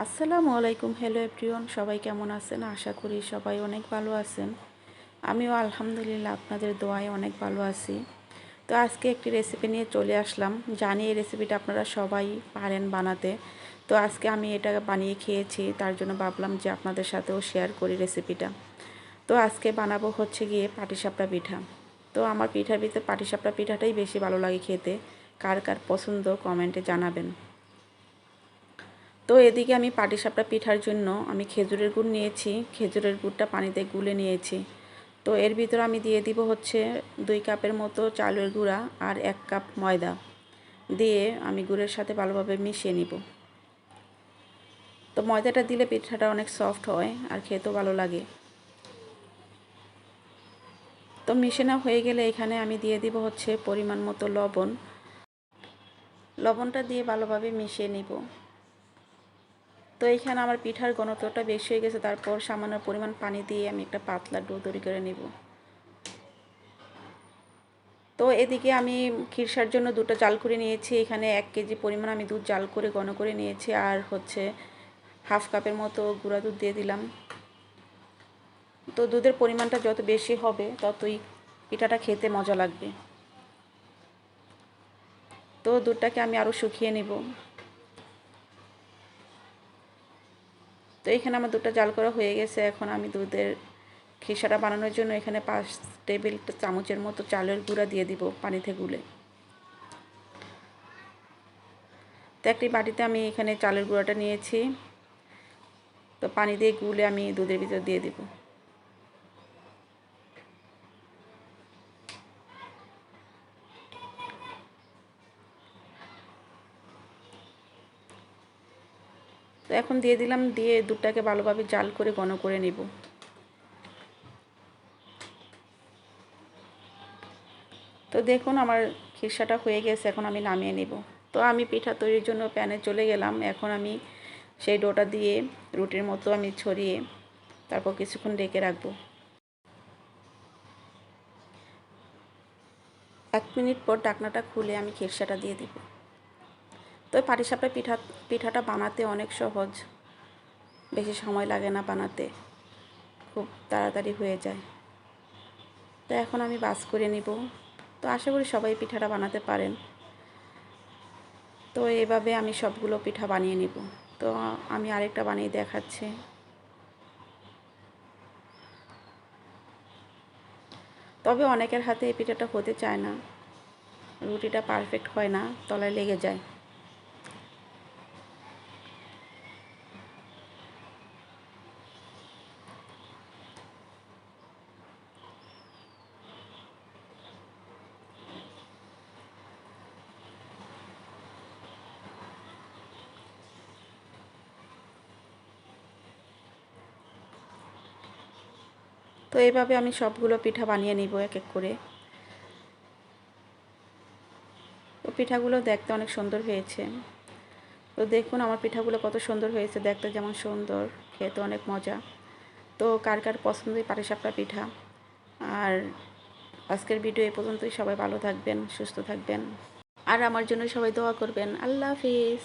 আসসালামু আলাইকুম। Hello everyone, সবাই কেমন আছেন? আশা করি সবাই অনেক ভালো আছেন। আমিও আলহামদুলিল্লাহ আপনাদের দোয়ায় অনেক ভালো আছি। তো আজকে একটি রেসিপি নিয়ে চলে আসলাম। জানি এই রেসিপিটা আপনারা সবাই পারেন বানাতে। তো আজকে আমি এটা বানিয়ে খেয়েছি, তার জন্য ভাবলাম যে আপনাদের সাথেও শেয়ার করি রেসিপিটা। তো আজকে বানাবো হচ্ছে গিয়ে পাটিসাপটা পিঠা। তো আমার পিঠার ভিতরে পাটিসাপটা পিঠাটাই বেশি ভালো লাগে খেতে। কার কার পছন্দ কমেন্টে জানাবেন। তো এদিকে আমি পাটিসাপটা পিঠার জন্য আমি খেজুরের গুড় নিয়েছি। খেজুরের গুড়টা পানিতে গুলে নিয়েছি। তো এর ভিতরে আমি দিয়ে দিব হচ্ছে 2 কাপের মতো চালের গুঁড়া আর 1 কাপ ময়দা দিয়ে আমি গুড়ের সাথে ভালোভাবে মিশিয়ে নিব। তো ময়দাটা দিলে পিঠাটা অনেক সফট হয় আর খেতেও ভালো লাগে। তো মিশানো হয়ে গেলে এখানে আমি দিয়ে দিব হচ্ছে পরিমাণ মতো লবণ। লবণটা দিয়ে ভালোভাবে মিশিয়ে নিব। তো এইখানে আমার পিঠার ঘনত্বটা বেশি হয়ে গেছে, তারপর সামান্য পরিমাণ পানি দিয়ে আমি একটা পাতলা ডো তৈরি করে নেব। তো এদিকে আমি খিরসার জন্য দুটো জাল করে নিয়েছি। এখানে 1 কেজি পরিমাণ আমি দুধ জাল করে ঘন করে নিয়েছি, আর হচ্ছে হাফ কাপের মতো গুঁড়া দুধ দিয়ে দিলাম। তো দুধের পরিমাণটা যত বেশি হবে ততই পিঠাটা খেতে মজা লাগবে। তো দুধটাকে আমি আরও শুকিয়ে নেব। তো এখানে আমার দুধটা জাল করা হয়ে গেছে। এখন আমি দুধের খিরসাটা বানানোর জন্য এখানে 5 টেবিল চামচের মতো চালের গুঁড়া দিয়ে দিব পানিতে গুলে। তো একটি বাটিতে আমি এখানে চালের গুঁড়াটা নিয়েছি। তো পানি দিয়ে গুলে আমি দুধের ভিতর দিয়ে দিব। তো এখন দিয়ে দিলাম, দিয়ে দুধটাকে ভালোভাবে জাল করে ঘন করে নেব। তো দেখুন আমার খিরসাটা হয়ে গেছে, এখন আমি নামিয়ে নেব। তো আমি পিঠা তৈরির জন্য প্যানে চলে গেলাম। এখন আমি সেই ডোটা দিয়ে রুটির মতো আমি ছড়িয়ে তারপর কিছুক্ষণ ঢেকে রাখবো। 1 মিনিট পর ঢাকনাটা খুলে আমি খিরসাটা দিয়ে দিব। তো পাটিসাপটা পিঠাটা বানাতে অনেক সহজ, বেশি সময় লাগে না বানাতে, খুব তাড়াতাড়ি হয়ে যায়। তো এখন আমি বাস করে নিব। তো আশা করি সবাই পিঠাটা বানাতে পারেন। তো এভাবে আমি সবগুলো পিঠা বানিয়ে নিব। তো আমি আরেকটা বানিয়ে দেখাচ্ছি। তবে অনেকের হাতে এই পিঠাটা হতে চায় না, রুটিটা পারফেক্ট হয় না, তলায় লেগে যায়। তো এইভাবে আমি সবগুলো পিঠা বানিয়ে নিব এক এক করে। তো পিঠাগুলো দেখতে অনেক সুন্দর হয়েছে। তো দেখুন আমার পিঠাগুলো কত সুন্দর হয়েছে, দেখতে যেমন সুন্দর, খেতে অনেক মজা। তো কার কার পছন্দ এই পাটিসাপটা পিঠা। আর আজকের ভিডিও এই পর্যন্তই। সবাই ভালো থাকবেন, সুস্থ থাকবেন, আর আমার জন্য সবাই দোয়া করবেন। আল্লাহ হাফিজ।